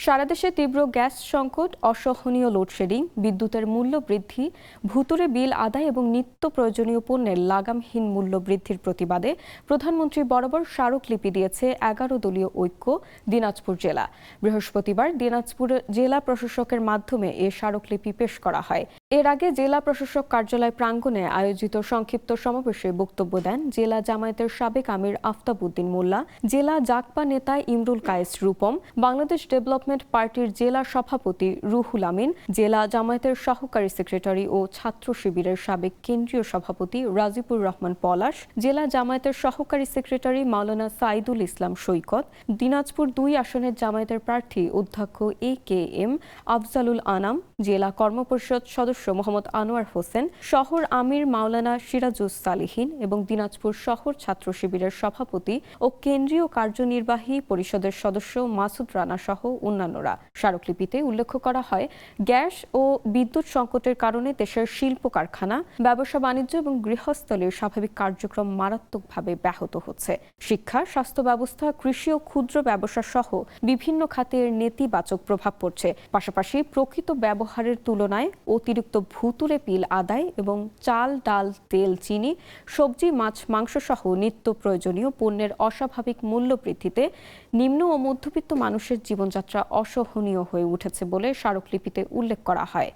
সারা দেশে তীব্র গ্যাস সংকট, অসহনীয় লোডশেডিং, বিদ্যুতের মূল্য বৃদ্ধি, ভুতুড়ে বিল আদায় এবং নিত্য প্রয়োজনীয় পণ্যের লাগামহীন মূল্য বৃদ্ধির প্রতিবাদে প্রধানমন্ত্রী বরাবর স্মারকলিপি দিয়েছে ১১ দলীয় ঐক্য দিনাজপুর জেলা। বৃহস্পতিবার দিনাজপুর জেলা প্রশাসকের মাধ্যমে এ স্মারকলিপি পেশ করা হয়। এর আগে জেলা প্রশাসক কার্যালয় প্রাঙ্গণে আয়োজিত সংক্ষিপ্ত সমাবেশে বক্তব্য দেন জেলা জামায়াতের সাবেক আমির আফতাব উদ্দিন মোল্লা, জেলা জাকপা নেতা ইমরুল কায়েস রূপম, বাংলাদেশ ডেভেলপমেন্ট পার্টির জেলা সভাপতি রুহুল আমিন, জেলা জামায়াতের সহকারী সেক্রেটারি ও ছাত্র শিবিরের সাবেক কেন্দ্রীয় সভাপতি রাজিবুর রহমান পলাশ, জেলা জামায়াতের সহকারী সেক্রেটারি মাওলানা সাইদুল ইসলাম সৈকত, দিনাজপুর ২ আসনের জামায়াতের প্রার্থী অধ্যক্ষ AKM আফজালুল আনাম, জেলা কর্মপরিষদ সদস্য মোহাম্মদ আনোয়ার হোসেন, শহর আমির মাওলানা সিরাজুস সালিহিন এবং দিনাজপুর শহর ছাত্র শিবিরের সভাপতি ও কেন্দ্রীয় কার্যনির্বাহী পরিষদের সদস্য মাসুদ রানা সহ অন্যান্যরা। স্মারকলিপিতে উল্লেখ করা হয়, গ্যাস ও বিদ্যুৎ সংকটের কারণে দেশের শিল্প কারখানা, ব্যবসা বাণিজ্য এবং গৃহস্থলীর স্বাভাবিক কার্যক্রম মারাত্মকভাবে ব্যাহত হচ্ছে। শিক্ষা, স্বাস্থ্য ব্যবস্থা, কৃষি ও ক্ষুদ্র ব্যবসা সহ বিভিন্ন খাতের নেতিবাচক প্রভাব পড়ছে। পাশাপাশি প্রকৃত ব্যবহারের তুলনায় অতিরিক্ত ভুতুড়ে বিল আদায় এবং চাল, ডাল, তেল, চিনি, সবজি, মাছ, মাংস সহ নিত্য প্রয়োজনীয় পণ্যের অস্বাভাবিক মূল্য বৃদ্ধিতে নিম্ন ও মধ্যবিত্ত মানুষের জীবনযাত্রা অসহনীয় হয়ে উঠেছে বলে স্মারকলিপিতে উল্লেখ করা হয়।